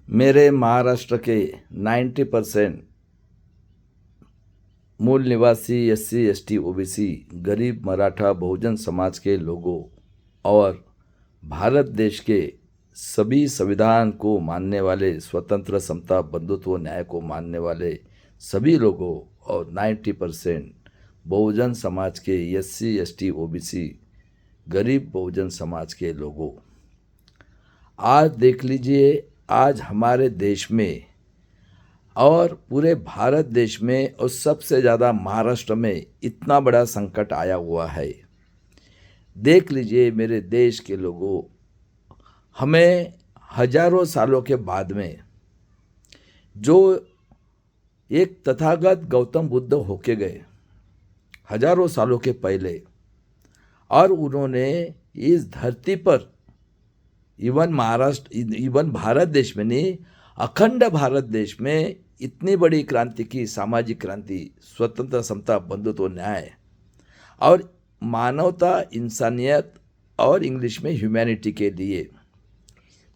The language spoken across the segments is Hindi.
मेरे महाराष्ट्र के 90% मूल निवासी SC ST OBC गरीब मराठा बहुजन समाज के लोगों और भारत देश के सभी संविधान को मानने वाले, स्वतंत्र समता बंधुत्व न्याय को मानने वाले सभी लोगों और 90% बहुजन समाज के SC ST OBC गरीब बहुजन समाज के लोगों, आज देख लीजिए, आज हमारे देश में और पूरे भारत देश में और सबसे ज़्यादा महाराष्ट्र में इतना बड़ा संकट आया हुआ है। देख लीजिए मेरे देश के लोगों, हमें हजारों सालों के बाद में जो एक तथागत गौतम बुद्ध होके गए हजारों सालों के पहले, और उन्होंने इस धरती पर इवन भारत देश में नहीं, अखंड भारत देश में इतनी बड़ी क्रांति की, सामाजिक क्रांति, स्वतंत्र समता बंधुत्व न्याय और मानवता, इंसानियत और इंग्लिश में ह्यूमैनिटी के लिए,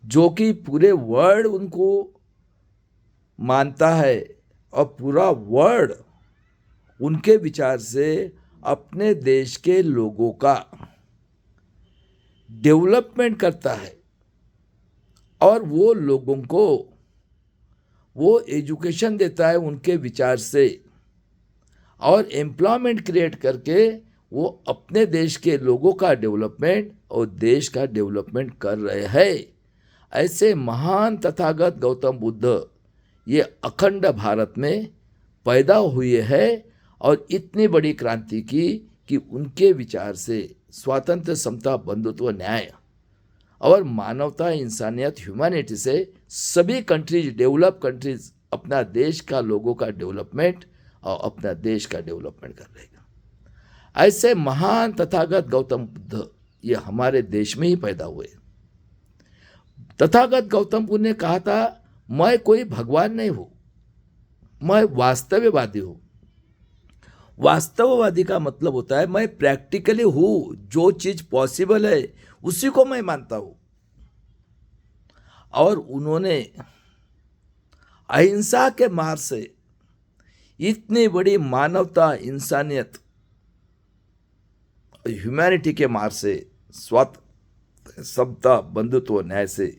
जो कि पूरे वर्ल्ड उनको मानता है और पूरा वर्ल्ड उनके विचार से अपने देश के लोगों का डेवलपमेंट करता है और वो लोगों को वो एजुकेशन देता है उनके विचार से, और एम्प्लॉयमेंट क्रिएट करके वो अपने देश के लोगों का डेवलपमेंट और देश का डेवलपमेंट कर रहे हैं। ऐसे महान तथागत गौतम बुद्ध ये अखंड भारत में पैदा हुए हैं और इतनी बड़ी क्रांति की कि उनके विचार से स्वातंत्र्य, समता, बंधुत्व, न्याय और मानवता, इंसानियत, ह्यूमैनिटी से सभी कंट्रीज, डेवलप कंट्रीज अपना देश का लोगों का डेवलपमेंट और अपना देश का डेवलपमेंट कर रहेगा। ऐसे महान तथागत गौतम बुद्ध ये हमारे देश में ही पैदा हुए। तथागत गौतम बुद्ध ने कहा था, मैं कोई भगवान नहीं हूं, मैं वास्तववादी हूं। वास्तववादी का मतलब होता है मैं प्रैक्टिकली हूं, जो चीज पॉसिबल है उसी को मैं मानता हूं। और उन्होंने अहिंसा के मार्ग से इतनी बड़ी मानवता, इंसानियत, ह्यूमैनिटी के मार्ग से, समता, बंधुत्व, न्याय से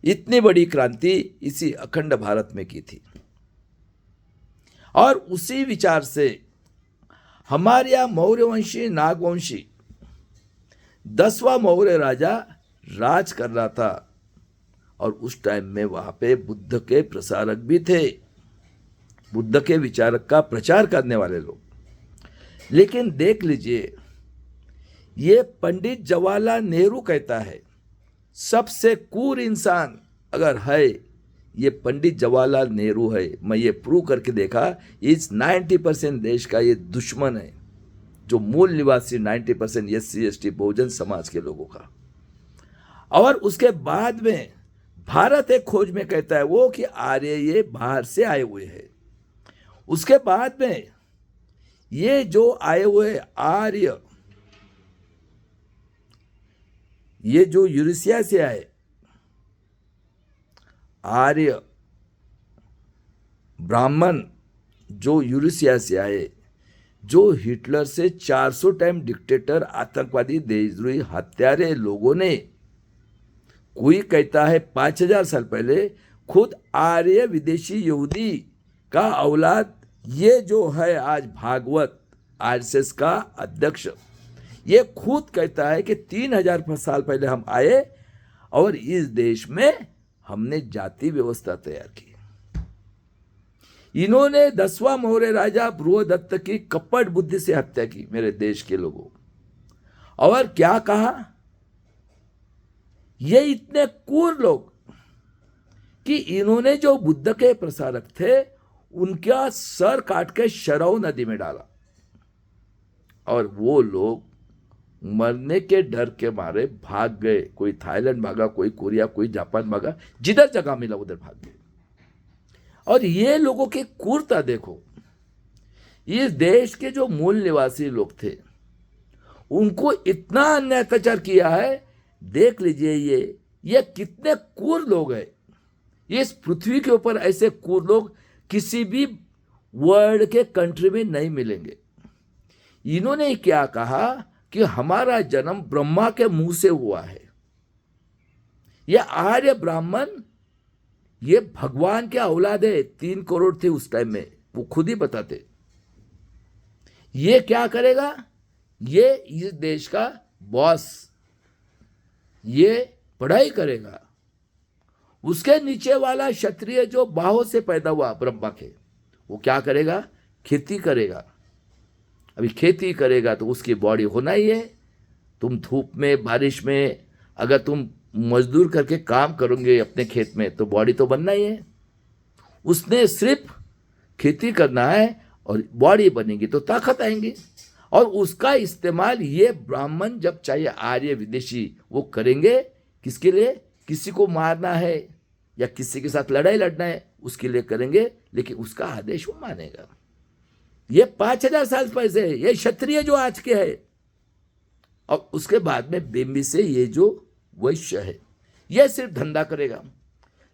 इतनी बड़ी क्रांति इसी अखंड भारत में की थी। और उसी विचार से हमारे यहाँ मौर्यवंशी, नागवंशी 10वां मौर्य राजा राज कर रहा था, और उस टाइम में वहां पे बुद्ध के प्रसारक भी थे, बुद्ध के विचारक का प्रचार करने वाले लोग। लेकिन देख लीजिए, ये पंडित जवाहरलाल नेहरू कहता है सबसे क्रूर इंसान अगर है ये पंडित जवाहरलाल नेहरू है। मैं ये प्रूव करके देखा, इस 90% देश का ये दुश्मन है, जो मूल निवासी 90% SC ST बहुजन समाज के लोगों का। और उसके बाद में भारत एक खोज में कहता है वो कि आर्य ये बाहर से आए हुए हैं। उसके बाद में ये जो आए हुए आर्य, ये जो यूरेशिया से आए आर्य ब्राह्मण, जो यूरेशिया से आए, जो हिटलर से 400 टाइम डिक्टेटर, आतंकवादी, देशद्रोही, हत्यारे लोगों ने, कोई कहता है 5000 साल पहले, खुद आर्य विदेशी यहूदी का औलाद ये जो है आज भागवत RSS का अध्यक्ष, ये खुद कहता है कि 3000 साल पहले हम आए और इस देश में हमने जाति व्यवस्था तैयार की। इन्होंने 10वां मौर्य राजा बृहदत्त की कपट बुद्धि से हत्या की मेरे देश के लोगों। और क्या कहा, ये इतने क्रूर लोग कि इन्होंने जो बुद्ध के प्रसारक थे उनका सर काट के शरऊ नदी में डाला, और वो लोग मरने के डर के मारे भाग गए। कोई थाईलैंड भागा, कोई कोरिया, कोई जापान भागा, जिधर जगह मिला उधर भाग गए। और ये लोगों की क्रूरता देखो, इस देश के जो मूल निवासी लोग थे उनको इतना अन्याय अत्याचार किया है। देख लीजिए ये कितने क्रूर लोग हैं। इस पृथ्वी के ऊपर ऐसे क्रूर लोग किसी भी वर्ल्ड के कंट्री में नहीं मिलेंगे। इन्होंने क्या कहा कि हमारा जन्म ब्रह्मा के मुंह से हुआ है। ये आर्य ब्राह्मण ये भगवान के औलाद है। 3 करोड़ थे उस टाइम में, वो खुद ही बताते। ये क्या करेगा? ये इस देश का बॉस, ये पढ़ाई करेगा। उसके नीचे वाला क्षत्रिय जो बाहों से पैदा हुआ ब्रह्मा के, वो क्या करेगा? खेती करेगा। अभी खेती करेगा तो उसकी बॉडी होना ही है। तुम धूप में बारिश में अगर तुम मजदूर करके काम करोगे अपने खेत में तो बॉडी तो बनना ही है। उसने सिर्फ खेती करना है और बॉडी बनेगी तो ताकत आएंगी। और उसका इस्तेमाल ये ब्राह्मण जब चाहे आर्य विदेशी वो करेंगे। किसके लिए? किसी को मारना है या किसी के साथ लड़ाई लड़ना है उसके लिए करेंगे, लेकिन उसका आदेश वो मानेगा। ये 5000 साल पहले है, ये क्षत्रिय जो आज के है। और उसके बाद में बिम्बी से ये जो वैश्य है ये सिर्फ धंधा करेगा।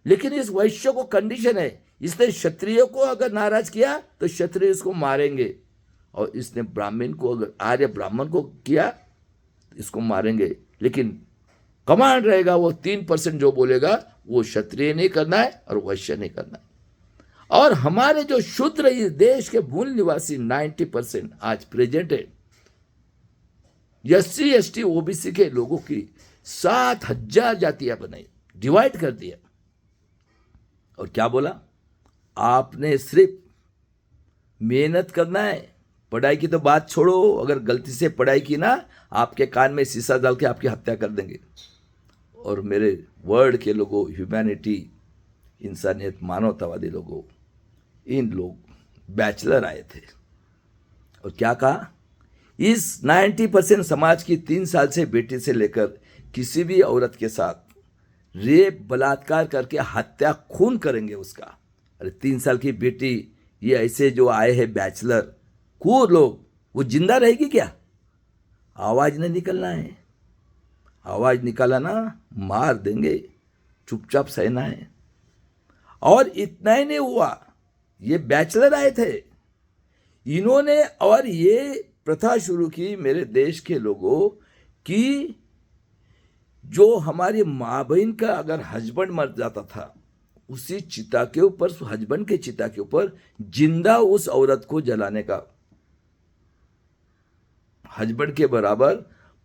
लेकिन इस वैश्य को कंडीशन है, इसने क्षत्रिय को अगर नाराज किया तो क्षत्रिय इसको मारेंगे, और इसने ब्राह्मण को अगर आर्य ब्राह्मण को किया इसको मारेंगे। लेकिन कमांड रहेगा, वो 3% जो बोलेगा वो क्षत्रिय नहीं करना है और वैश्य नहीं करना है। और हमारे जो शूद्र इस देश के मूल निवासी 90% आज प्रेजेंट है। SC ST OBC के लोगों की 7000 जातियां बनाई, डिवाइड कर दिया। और क्या बोला? आपने सिर्फ मेहनत करना है, पढ़ाई की तो बात छोड़ो। अगर गलती से पढ़ाई की ना, आपके कान में शीशा डाल के आपकी हत्या कर देंगे। और मेरे वर्ल्ड के लोगों, ह्यूमैनिटी, इंसानियत, मानवतावादी लोगों, इन लोग बैचलर आए थे और क्या कहा? इस 90% समाज की 3 साल से बेटी से लेकर किसी भी औरत के साथ रेप बलात्कार करके हत्या खून करेंगे उसका। अरे 3 साल की बेटी, ये ऐसे जो आए हैं बैचलर खूब लोग, वो जिंदा रहेगी क्या? आवाज नहीं निकलना है। आवाज निकाला ना मार देंगे, चुपचाप सहना है। और इतना ही नहीं हुआ, ये बैचलर आए थे इन्होंने, और ये प्रथा शुरू की मेरे देश के लोगों की, जो हमारी माँ बहन का अगर हस्बैंड मर जाता था उसी चिता के ऊपर, हस्बैंड के चिता के ऊपर जिंदा उस औरत को जलाने का, हस्बैंड के बराबर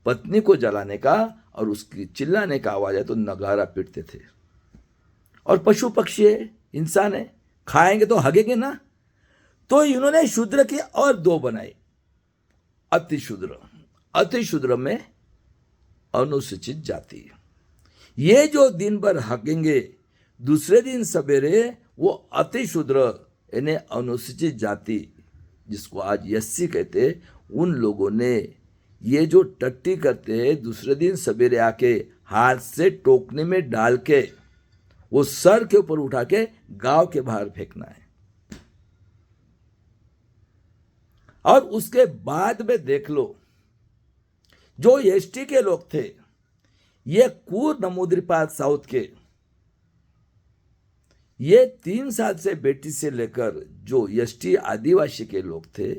पत्नी को जलाने का, और उसकी चिल्लाने का आवाज है तो नगारा पीटते थे। और पशु पक्षी है, इंसान है, खाएंगे तो हगेंगे ना। तो इन्होंने शूद्र के और 2 बनाए, अति शूद्र। अति शूद्र में अनुसूचित जाति। ये जो दिन भर हगेंगे, दूसरे दिन सवेरे वो अति शूद्र यानी अनुसूचित जाति, जिसको आज SC कहते, उन लोगों ने ये जो टट्टी करते हैं दूसरे दिन सवेरे आके हाथ से टोकने में डाल के वो सर के ऊपर उठा के गांव के बाहर फेंकना है। और उसके बाद में देख लो, जो ST के लोग थे, ये कूर नमूद्रीपाल साउथ के, ये 3 साल से बेटी से लेकर जो ST आदिवासी के लोग थे,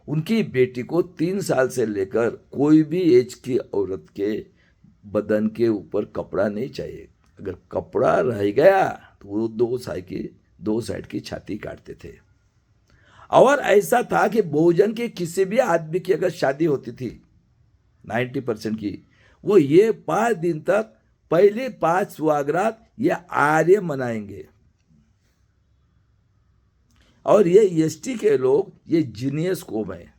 उनकी बेटी को 3 साल से लेकर कोई भी एज की औरत के बदन के ऊपर कपड़ा नहीं चाहिए। अगर कपड़ा रह गया तो वो 2 साइड की छाती काटते थे। और ऐसा था कि बहुजन के किसी भी आदमी की अगर शादी होती थी 90% की, वो ये 5 दिन तक पहले 5 सुहागरात ये आर्य मनाएंगे। और ये ST के लोग ये जीनियस कौम है,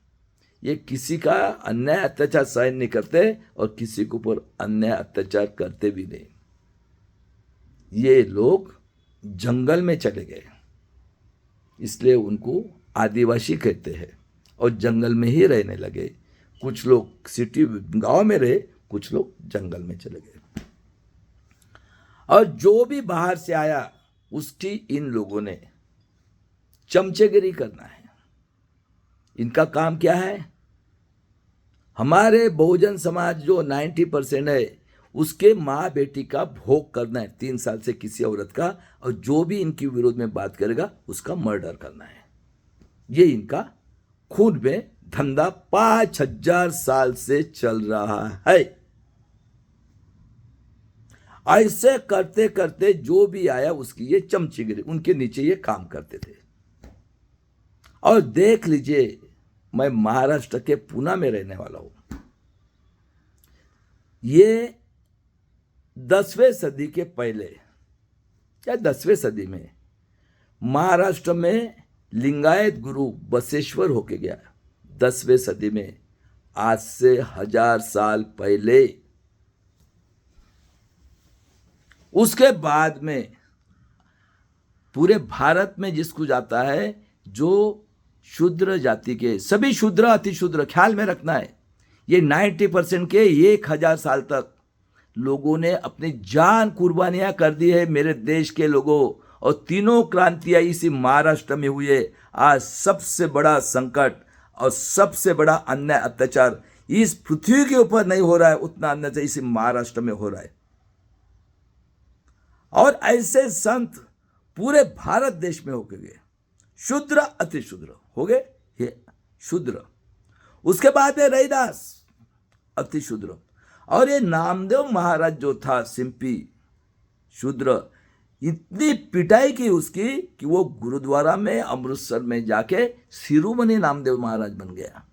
ये किसी का अन्याय अत्याचार सहन नहीं करते और किसी के ऊपर अन्याय अत्याचार करते भी नहीं। ये लोग जंगल में चले गए, इसलिए उनको आदिवासी कहते हैं, और जंगल में ही रहने लगे। कुछ लोग सिटी गांव में रहे, कुछ लोग जंगल में चले गए। और जो भी बाहर से आया उसकी इन लोगों ने चमचेगिरी करना है। इनका काम क्या है? हमारे बहुजन समाज जो 90% है, उसके माँ बेटी का भोग करना है 3 साल से किसी औरत का, और जो भी इनके विरोध में बात करेगा उसका मर्डर करना है। ये इनका खून में धंधा 5000 साल से चल रहा है। ऐसे करते करते जो भी आया उसकी ये चमचीगिरी, उनके नीचे ये काम करते थे। और देख लीजिए, मैं महाराष्ट्र के पुणे में रहने वाला हूं। ये 10वीं सदी के पहले या 10वीं सदी में महाराष्ट्र में लिंगायत गुरु बसेश्वर होके गया। 10वीं सदी में, आज से 1000 साल पहले। उसके बाद में पूरे भारत में जिसको जाता है, जो शूद्र जाति के सभी शूद्र अति शूद्र, ख्याल में रखना है, ये 90% के 1000 साल तक लोगों ने अपनी जान कुर्बानियां कर दी है मेरे देश के लोगों। और तीनों क्रांतियां इसी महाराष्ट्र में हुई है। आज सबसे बड़ा संकट और सबसे बड़ा अन्याय अत्याचार इस पृथ्वी के ऊपर नहीं हो रहा है, उतना अन्याय इसी महाराष्ट्र में हो रहा है। और ऐसे संत पूरे भारत देश में होके गए, शूद्र अति शूद्र हो गए ये शूद्र। उसके बाद है रैदास, अति शूद्र। और ये नामदेव महाराज जो था सिंपी, शूद्र। इतनी पिटाई की उसकी कि वो गुरुद्वारा में अमृतसर में जाके शिरोमणि नामदेव महाराज बन गया।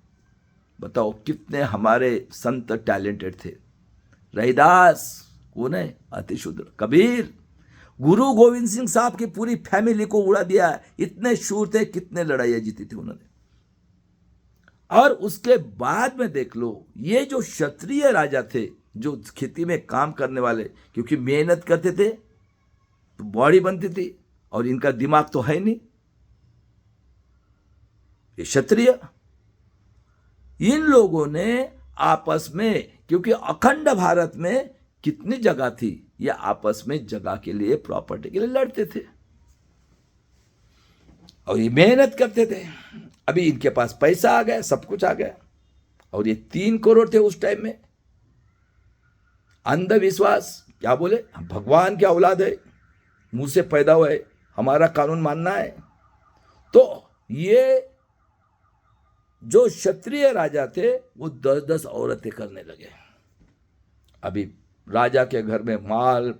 बताओ कितने हमारे संत टैलेंटेड थे। रैदास कौन है? अति शूद्र। कबीर, गुरु गोविंद सिंह साहब की पूरी फैमिली को उड़ा दिया। इतने शूर थे, कितने लड़ाइयां जीती थी उन्होंने। और उसके बाद में देख लो, ये जो क्षत्रिय राजा थे, जो खेती में काम करने वाले, क्योंकि मेहनत करते थे तो बॉडी बनती थी, और इनका दिमाग तो है नहीं, ये क्षत्रिय। इन लोगों ने आपस में, क्योंकि अखंड भारत में कितनी जगह थी, ये आपस में जगह के लिए, प्रॉपर्टी के लिए लड़ते थे, और ये मेहनत करते थे। अभी इनके पास पैसा आ गया, सब कुछ आ गया, और ये 3 करोड़ थे उस टाइम में। अंधविश्वास, क्या बोले, हम भगवान की औलाद है, मुंह से पैदा हुए, हमारा कानून मानना है। तो ये जो क्षत्रिय राजा थे वो 10-10 औरतें करने लगे। अभी राजा के घर में माल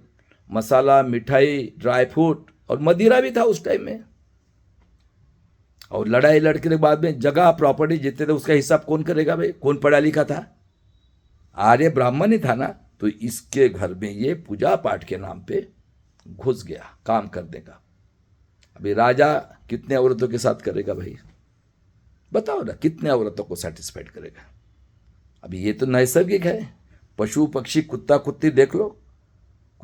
मसाला, मिठाई, ड्राई फ्रूट और मदिरा भी था उस टाइम में। और लड़ाई लड़के के बाद में जगह प्रॉपर्टी जितने थे उसका हिसाब कौन करेगा भाई? कौन पढ़ा लिखा था? आर्य ब्राह्मण ही था ना। तो इसके घर में ये पूजा पाठ के नाम पे घुस गया काम करने का। अभी राजा कितने औरतों के साथ करेगा भाई? बताओ ना, कितने औरतों को सेटिस्फाइड करेगा? अभी ये तो नैसर्गिक है। पशु पक्षी, कुत्ता कुत्ती देख लो,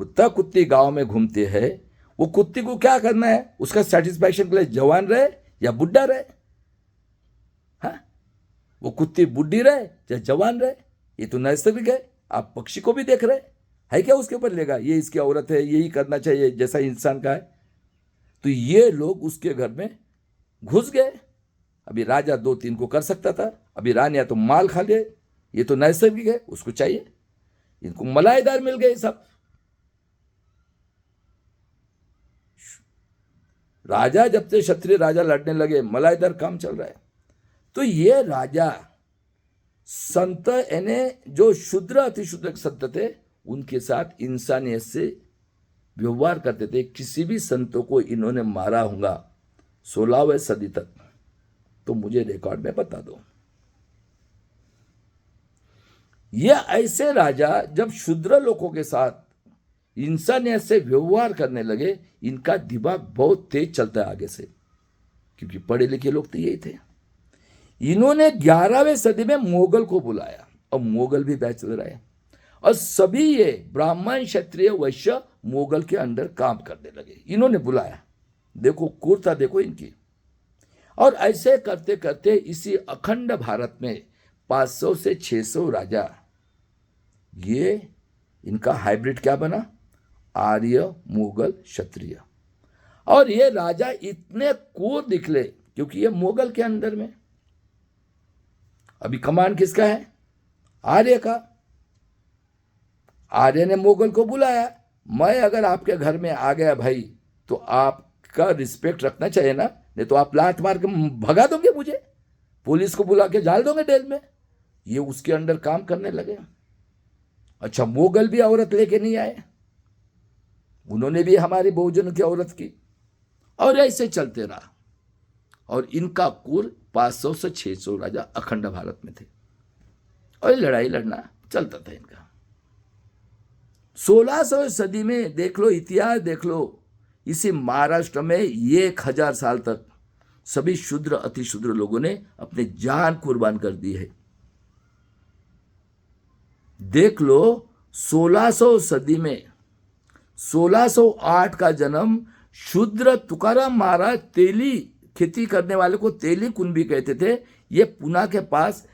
कुत्ता कुत्ती गांव में घूमते हैं, वो कुत्ती को क्या करना है? उसका सेटिस्फैक्शन के लिए जवान रहे या बुढ़ा रहे। हाँ, वो कुत्ती बुढ़ी रहे या जवान रहे, ये तो नैसर्गिक है। आप पक्षी को भी देख रहे है, क्या उसके ऊपर लेगा ये इसकी औरत है, यही करना चाहिए जैसा इंसान का है? तो ये लोग उसके घर में घुस गए। अभी राजा 2-3 को कर सकता था, अभी रानियां तो माल खा ले, ये तो नैसर्गिक है, उसको चाहिए। इनको मलाईदार मिल गए सब। राजा जब से क्षत्रिय राजा लड़ने लगे, मलाईदार काम चल रहा है। तो ये राजा संत, यानी जो शूद्र अति शूद्र संत थे, उनके साथ इंसानियत से व्यवहार करते थे। किसी भी संतों को इन्होंने मारा होगा 16वीं सदी तक, तो मुझे रिकॉर्ड में बता दो। ये ऐसे राजा जब शूद्र लोगों के साथ इंसानियत से व्यवहार करने लगे, इनका दिमाग बहुत तेज चलता है आगे से, क्योंकि पढ़े लिखे लोग तो यही थे। इन्होंने 11वीं सदी में मुगल को बुलाया, और मुगल भी बैचलर आए, और सभी ये ब्राह्मण क्षत्रिय वैश्य मुगल के अंडर काम करने लगे। इन्होंने बुलाया, देखो क्रूरता देखो इनकी। और ऐसे करते करते इसी अखंड भारत में 500 से 600 राजा, ये इनका हाइब्रिड क्या बना? आर्य मुगल क्षत्रिय। और ये राजा इतने क्रूर निकले क्योंकि ये मुगल के अंदर में। अभी कमांड किसका है? आर्य का। आर्य ने मुगल को बुलाया, मैं अगर आपके घर में आ गया भाई तो आपका रिस्पेक्ट रखना चाहिए ना, नहीं तो आप लात मार के भगा दोगे मुझे, पुलिस को बुला के डाल दोगे जेल में। ये उसके अंडर काम करने लगे। अच्छा, मुगल भी औरत लेके नहीं आए, उन्होंने भी हमारी बहुजन की औरत की, और ऐसे चलते रहा। और इनका कुल 500 से 600 राजा अखंड भारत में थे, और लड़ाई लड़ना चलता था इनका। 1600 सदी में देख लो, इतिहास देख लो, इसी महाराष्ट्र में 1000 साल तक सभी शूद्र अति शूद्र लोगों ने अपने जान कुर्बान कर दी है। देख लो, 1600 सदी में 1608 का जन्म शूद्र तुकाराम महाराज, तेली खेती करने वाले को तेली कुंभी कहते थे, ये पुणे के पास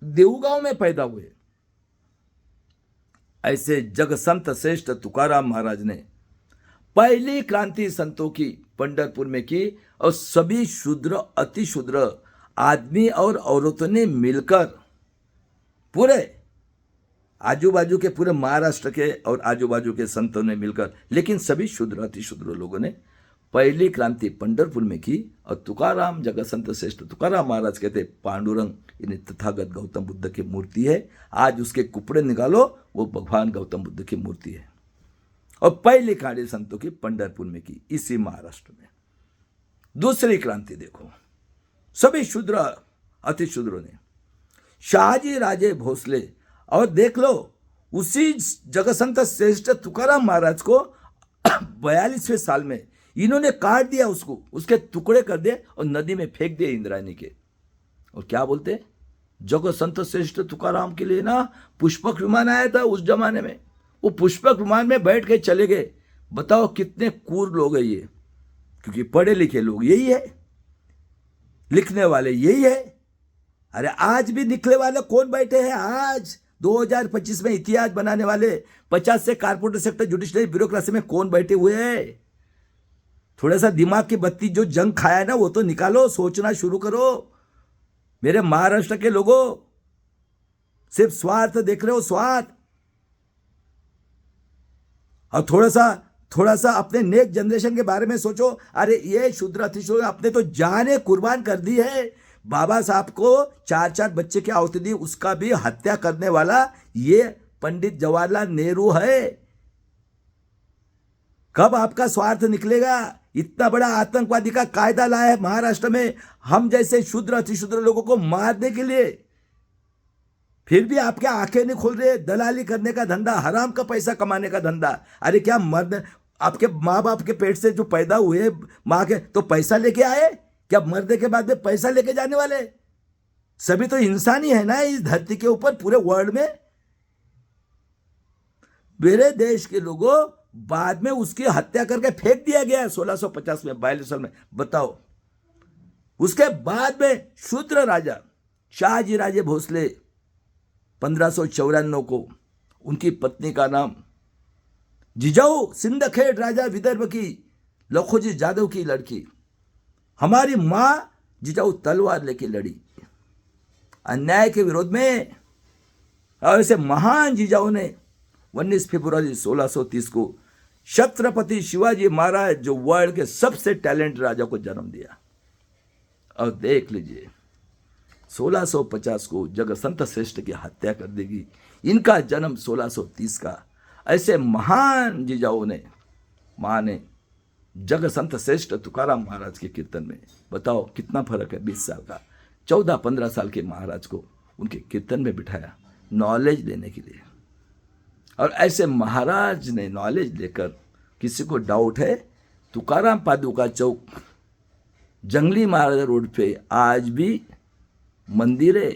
देऊगांव में पैदा हुए। ऐसे जगसंत श्रेष्ठ तुकाराम महाराज ने पहली क्रांति संतों की पंढरपुर में की, और सभी शूद्र अति शूद्र आदमी और औरतों ने मिलकर, पूरे आजू बाजू के पूरे महाराष्ट्र के और आजू बाजू के संतों ने मिलकर, लेकिन सभी शूद्र अति शूद्र लोगों ने पहली क्रांति पंढरपुर में की। और तुकाराम, जगसंत श्रेष्ठ तुकाराम महाराज कहते, पांडुरंग यानी तथागत गौतम बुद्ध की मूर्ति है, आज उसके कुपड़े निकालो, वो भगवान गौतम बुद्ध की मूर्ति है। और पहली क्रांति संतों की पंढरपुर में की, इसी महाराष्ट्र में। दूसरी क्रांति देखो, सभी शूद्र अति शूद्रों ने, शाहजी राजे भोसले, और देख लो उसी जगसंत श्रेष्ठ तुकाराम महाराज को 42वें साल में इन्होंने काट दिया, उसके टुकड़े कर दिए और नदी में फेंक दिए इंद्रायणी के। और क्या बोलते, जगसंत श्रेष्ठ तुकाराम के लिए ना पुष्पक विमान आया था उस जमाने में, वो पुष्पक विमान में बैठ के चले गए। बताओ कितने क्रूर लोग हैं ये, क्योंकि पढ़े लिखे लोग यही है, लिखने वाले यही है। अरे आज भी निकले वाले कौन बैठे हैं? आज 2025 में इतिहास बनाने वाले 50 से कारपोरेट सेक्टर जुडिशरी ब्यूरोक्रेसी में कौन बैठे हुए हैं? थोड़ा सा दिमाग की बत्ती जो जंग खाया है ना, वो तो निकालो, सोचना शुरू करो। मेरे महाराष्ट्र के लोगों, सिर्फ स्वार्थ देख रहे हो, स्वार्थ। और थोड़ा सा अपने नेक्स्ट जनरेशन के बारे में सोचो। अरे ये शूद्र अतिशूद्र अपने तो जाने कुर्बान कर दी है। बाबा साहब को 4 बच्चे की आहुति दी, उसका भी हत्या करने वाला ये पंडित जवाहरलाल नेहरू है। कब आपका स्वार्थ निकलेगा? इतना बड़ा आतंकवादी का कायदा लाया है महाराष्ट्र में, हम जैसे शूद्र अतिशूद्र लोगों को मारने के लिए, फिर भी आपके आंखें नहीं खुल रहे। दलाली करने का धंधा, हराम का पैसा कमाने का धंधा। अरे क्या मर्द आपके माँ बाप के पेट से जो पैदा हुए माँ के, तो पैसा लेके आए क्या? मरने के बाद में पैसा लेके जाने वाले? सभी तो इंसान ही है ना इस धरती के ऊपर, पूरे वर्ल्ड में। मेरे देश के लोगों, बाद में उसकी हत्या करके फेंक दिया गया 1650 में, 42 साल में। बताओ, उसके बाद में शूद्र राजा शाहजी राजे भोसले 1594 को, उनकी पत्नी का नाम जिजाऊ सिंदखेड़ राजा विदर्भ की लखोजी जादव की लड़की, हमारी मां जिजाऊ तलवार लेके लड़ी अन्याय के विरोध में। और ऐसे महान जिजाऊ ने 19 फरवरी 1630 को छत्रपति शिवाजी महाराज, जो वर्ल्ड के सबसे टैलेंट राजा को जन्म दिया। और देख लीजिए 1650 को जगसंत श्रेष्ठ की हत्या कर देगी, इनका जन्म 1630 का। ऐसे महान जिजाऊ ने, माँ ने जगसंत श्रेष्ठ तुकाराम महाराज के कीर्तन में, बताओ कितना फर्क है। 20 साल का, 14-15 साल के महाराज को उनके कीर्तन में बिठाया नॉलेज लेने के लिए। और ऐसे महाराज ने नॉलेज लेकर, किसी को डाउट है, तुकाराम पादुका चौक जंगली महाराज रोड पे आज भी मंदिर है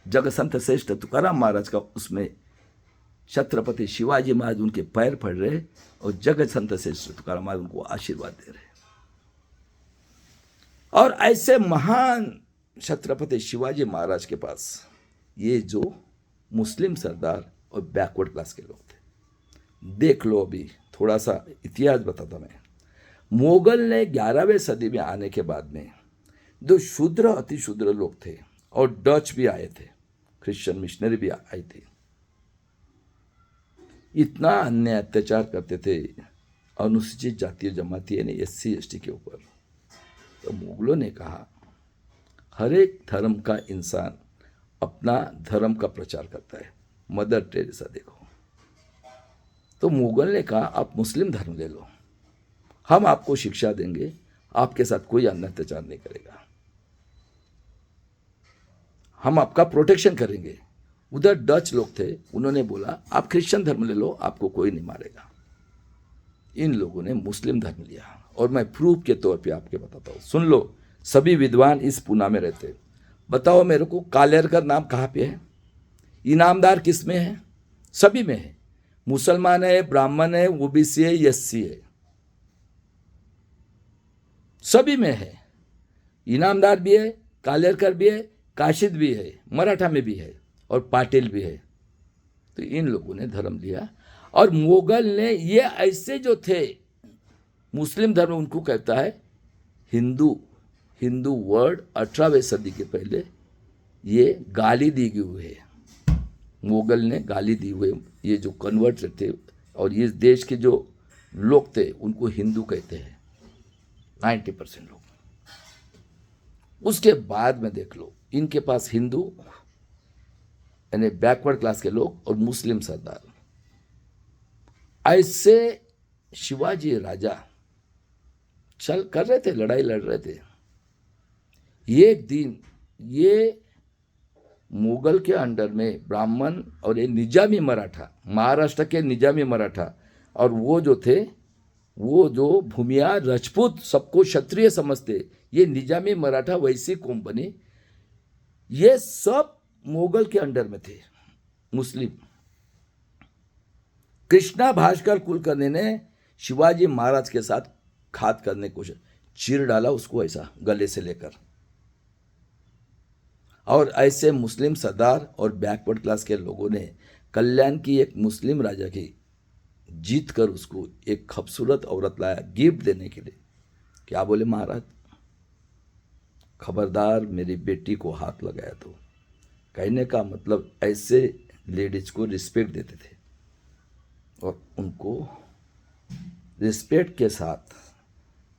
जगसंत श्रेष्ठ तुकाराम महाराज का। उसमें छत्रपति शिवाजी महाराज उनके पैर पड़ रहे और जगसंत श्रेष्ठ तुकाराम महाराज उनको आशीर्वाद दे रहे। और ऐसे महान छत्रपति शिवाजी महाराज के पास ये जो मुस्लिम सरदार और बैकवर्ड क्लास के लोग थे, देख लो। अभी थोड़ा सा इतिहास बताता मैं। मुगल ने 11वें सदी में आने के बाद में जो शूद्र अति शूद्र लोग थे, और डच भी आए थे, क्रिश्चियन मिशनरी भी आई थी, इतना अन्याय अत्याचार करते थे अनुसूचित जाति जमाती यानी SC ST के ऊपर। तो मुगलों ने कहा हर एक धर्म का इंसान अपना धर्म का प्रचार करता है। मदर टेरेसा देखो। तो मुगल ने कहा आप मुस्लिम धर्म ले लो, हम आपको शिक्षा देंगे, आपके साथ कोई अन्याय अत्याचार नहीं करेगा, हम आपका प्रोटेक्शन करेंगे। उधर डच लोग थे, उन्होंने बोला आप क्रिश्चियन धर्म ले लो, आपको कोई नहीं मारेगा। इन लोगों ने मुस्लिम धर्म लिया और मैं प्रूफ के तौर पे आपके बताता हूँ। सुन लो, सभी विद्वान इस पूना में रहते। बताओ मेरे को कालेरकर नाम कहाँ पे है? इनामदार किस में है? सभी में है। मुसलमान है, ब्राह्मण है, OBC है, SC है, सभी में है। इनामदार भी है, कालेरकर भी है, काशिद भी है, मराठा में भी है और पाटिल भी है। तो इन लोगों ने धर्म लिया और मुगल ने ये ऐसे जो थे मुस्लिम धर्म उनको कहता है हिंदू। हिंदू वर्ड 18वीं सदी के पहले ये गाली दी गई हुई है। मुगल ने गाली दी हुई, ये जो कन्वर्ट थे और ये देश के जो लोग थे उनको हिंदू कहते हैं 90% लोग। उसके बाद में देख लो, इनके पास हिंदू यानी बैकवर्ड क्लास के लोग और मुस्लिम सरदार। ऐसे शिवाजी राजा चल कर रहे थे, लड़ाई लड़ रहे थे। एक दिन ये मुगल के अंडर में ब्राह्मण और ये निजामी मराठा, महाराष्ट्र के निजामी मराठा, और वो जो थे वो जो भूमियार राजपूत सबको क्षत्रिय समझते, ये निजामी मराठा वैसी कौम बनी। ये सब मुगल के अंडर में थे मुस्लिम। कृष्णा भास्कर कुलकर्णी ने शिवाजी महाराज के साथ घात करने की कोशिश, चीर डाला उसको ऐसा गले से लेकर। और ऐसे मुस्लिम सरदार और बैकवर्ड क्लास के लोगों ने कल्याण की एक मुस्लिम राजा की जीत कर उसको एक खूबसूरत औरत लाया गिफ्ट देने के लिए। क्या बोले महाराज, खबरदार मेरी बेटी को हाथ लगाया तो। कहने का मतलब ऐसे लेडीज को रिस्पेक्ट देते थे और उनको रिस्पेक्ट के साथ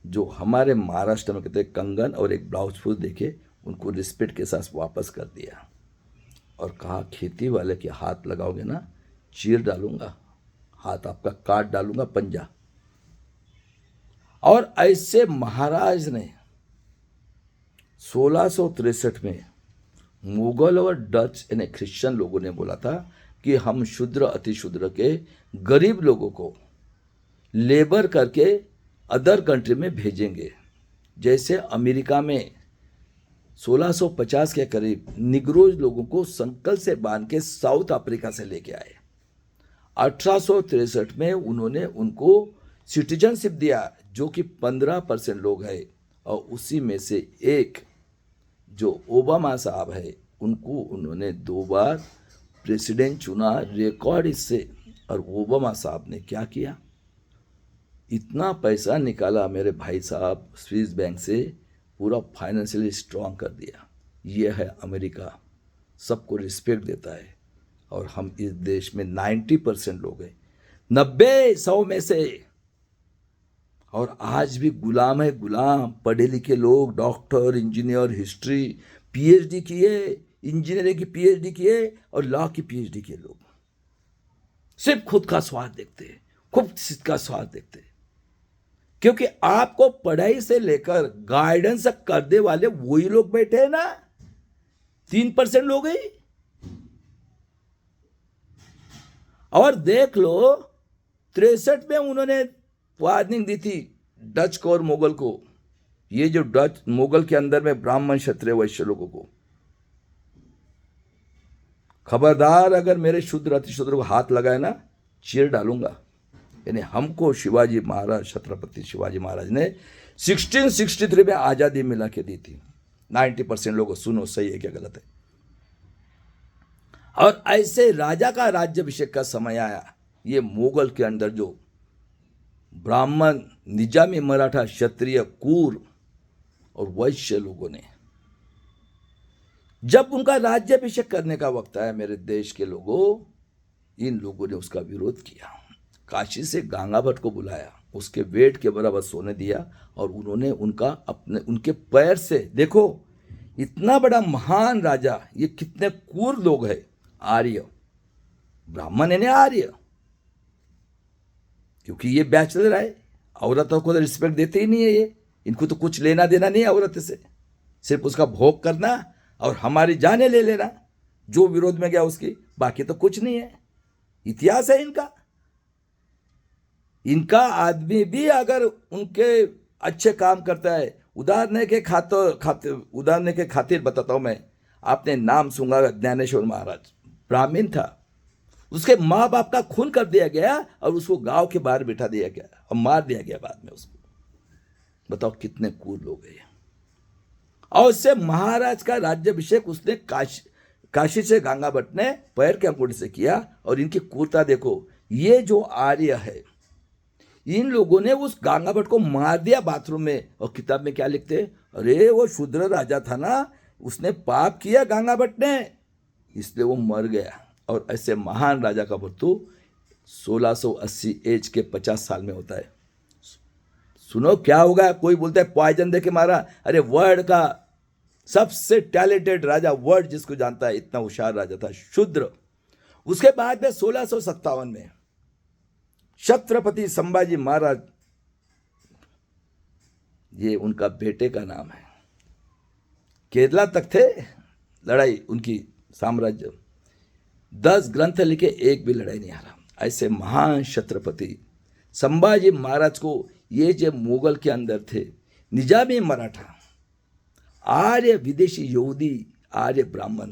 जो हमारे महाराष्ट्र में कहते हैं कंगन और एक ब्लाउज फूल देके उनको रिस्पेक्ट के साथ वापस कर दिया और कहा खेती वाले के हाथ लगाओगे ना चीर डालूंगा, हाथ आपका काट डालूंगा पंजा। और ऐसे महाराज ने 1663 में मुगल और डच यानी क्रिश्चियन लोगों ने बोला था कि हम शुद्र अति शुद्र के गरीब लोगों को लेबर करके अदर कंट्री में भेजेंगे। जैसे अमेरिका में 1650 के करीब निग्रोज लोगों को संकल से बांध के साउथ अफ्रीका से लेके आए। 1863 में उन्होंने उनको सिटीजनशिप दिया जो कि 15% लोग हैं और उसी में से एक जो ओबामा साहब है उनको उन्होंने 2 बार प्रेसिडेंट चुना रिकॉर्ड इससे। और ओबामा साहब ने क्या किया, इतना पैसा निकाला मेरे भाई साहब स्विस बैंक से, पूरा फाइनेंशियली स्ट्रांग कर दिया। ये है अमेरिका, सबको रिस्पेक्ट देता है। और हम इस देश में 90% लोग हैं, 90-100 में से। और आज भी गुलाम है, गुलाम। पढ़े लिखे लोग, डॉक्टर, इंजीनियर, हिस्ट्री, PhD किए, इंजीनियरिंग की PhD किए और लॉ की PhD किए लोग सिर्फ खुद का स्वार्थ देखते हैं, खुद का स्वार्थ देखते हैं। क्योंकि आपको पढ़ाई से लेकर गाइडेंस करने वाले वही लोग बैठे हैं ना, 3% लोग ही। और देख लो 63 में उन्होंने वार्निंग दी थी डच को और मुगल को, ये जो डच मुगल के अंदर में ब्राह्मण क्षत्रिय वैश्य लोगों को, खबरदार अगर मेरे शुद्र अति शुद्र को हाथ लगाए ना चीर डालूंगा। यानी हमको शिवाजी महाराज, छत्रपति शिवाजी महाराज ने 1663 में आज़ादी मिला के दी थी। 90% लोगों सुनो सही है क्या गलत है। और ऐसे राजा का राज्याभिषेक का समय आया, ये मुगल के अंदर जो ब्राह्मण, निजामी मराठा, क्षत्रिय, कूर और वैश्य लोगों ने जब उनका राज्याभिषेक करने का वक्त आया मेरे देश के लोगों, इन लोगों ने उसका विरोध किया। काशी से गंगा भट्ट को बुलाया, उसके वेट के बराबर सोने दिया और उन्होंने उनके पैर से, देखो इतना बड़ा महान राजा, ये कितने क्रूर लोग हैं, आर्य ब्राह्मण है ना आर्य, क्योंकि ये बैचलर है, औरतों को तो रिस्पेक्ट देते ही नहीं है ये, इनको तो कुछ लेना देना नहीं है औरत से, सिर्फ उसका भोग करना और हमारी जाने ले लेना, जो विरोध में गया उसकी, बाकी तो कुछ नहीं है। इतिहास है इनका आदमी भी अगर उनके अच्छे काम करता है, उदाहरण के खातिर बताता हूं मैं, आपने नाम सुना ज्ञानेश्वर महाराज, ब्राह्मण था, उसके माँ बाप का खून कर दिया गया और उसको गांव के बाहर बिठा दिया गया और मार दिया गया बाद में उसको। बताओ कितने क्रूर लोग हैं। और उससे महाराज का राज्याभिषेक उसने काशी से गंगा भट्ट ने पैर के अंगूठे से किया। और इनकी क्रूरता देखो, ये जो आर्य है, इन लोगों ने उस गंगा भट्ट को मार दिया बाथरूम में, और किताब में क्या लिखते, अरे वो शूद्र राजा था ना, उसने पाप किया गंगा भट्ट ने, इसलिए वो मर गया। और ऐसे महान राजा का मृत्यु 1680 एज के 50 साल में होता है। सुनो क्या होगा, कोई बोलता है पॉइजन दे के मारा, अरे वर्ल्ड का सबसे टैलेंटेड राजा, वर्ल्ड जिसको जानता है, इतना होशियार राजा था, शूद्र। उसके बाद में 1657 में छत्रपति संभाजी महाराज, ये उनका बेटे का नाम है, केरला तक थे लड़ाई उनकी, साम्राज्य 10 ग्रंथ लिखे, एक भी लड़ाई नहीं हारा। ऐसे महान छत्रपति संभाजी महाराज को ये जो मुगल के अंदर थे, निजामी मराठा, आर्य विदेशी यहूदी, आर्य ब्राह्मण,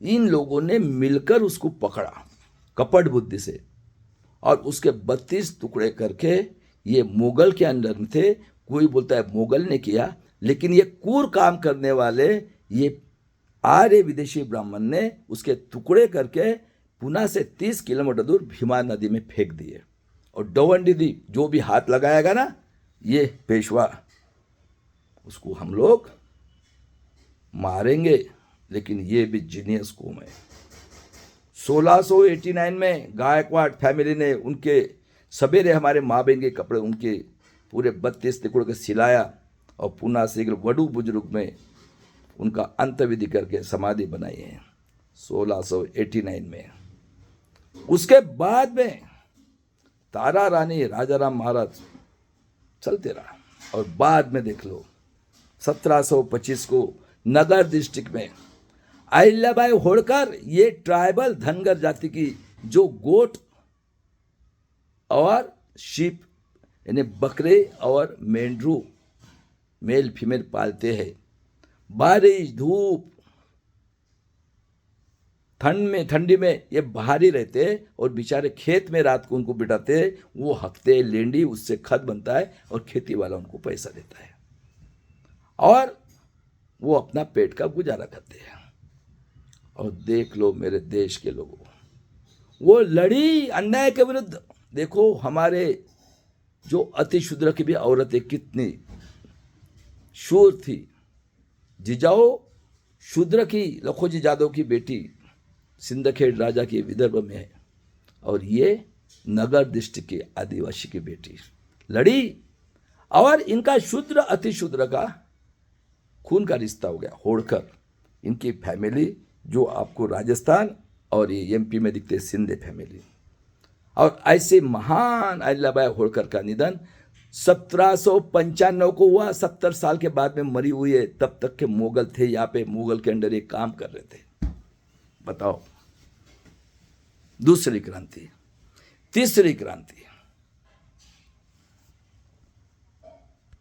इन लोगों ने मिलकर उसको पकड़ा कपट बुद्धि से, और उसके 32 टुकड़े करके ये मुगल के अंदर में थे। कोई बोलता है मुगल ने किया, लेकिन ये क्रूर काम करने वाले ये आर्य विदेशी ब्राह्मण ने उसके टुकड़े करके पुणे से 30 किलोमीटर दूर भीमा नदी में फेंक दिए। और डोवंडी दी, जो भी हाथ लगाएगा ना ये पेशवा, उसको हम लोग मारेंगे। लेकिन ये भी जीनियस कौम है। 1689 में गायकवाड़ फैमिली ने उनके सवेरे हमारे माँ बहन के कपड़े उनके पूरे 32 टुकड़ों के सिलाया और पुणे से वडू बुजुर्ग में उनका अंत्यविधि करके समाधि बनाई है 1689 में। उसके बाद में तारा रानी राजाराम महाराज चलते रहा। और बाद में देख लो 1725 को नगर डिस्ट्रिक्ट में अहिल्याबाई होळकर, ये ट्राइबल धनगर जाति की जो गोट और शीप यानी बकरे और मेंढरू मेल फीमेल पालते हैं, बारिश धूप ठंडी में ये बाहर ही रहते और बेचारे खेत में रात को उनको बिठाते, वो हकते लेंडी, उससे खत बनता है और खेती वाला उनको पैसा देता है और वो अपना पेट का गुजारा करते हैं। और देख लो मेरे देश के लोगों, वो लड़ी अन्याय के विरुद्ध। देखो हमारे जो अति शूद्र की भी औरतें कितनी शूर थी। जिजाऊ शूद्र की लखोजी जादव की बेटी सिंदखेड़ राजा की विदर्भ में है, और ये नगर डिस्ट्रिक्ट की आदिवासी की बेटी लड़ी, और इनका शूद्र अति शूद्र का खून का रिश्ता हो गया। होळकर इनकी फैमिली जो आपको राजस्थान और ये एमपी में दिखते सिंधे फैमिली। और ऐसे महान अहिल्याबाई होळकर का निधन 1795 को हुआ। 70 साल के बाद में मरी हुई है। तब तक के मुगल थे यहाँ पे, मुगल के अंडर ये काम कर रहे थे। बताओ, दूसरी क्रांति, तीसरी क्रांति,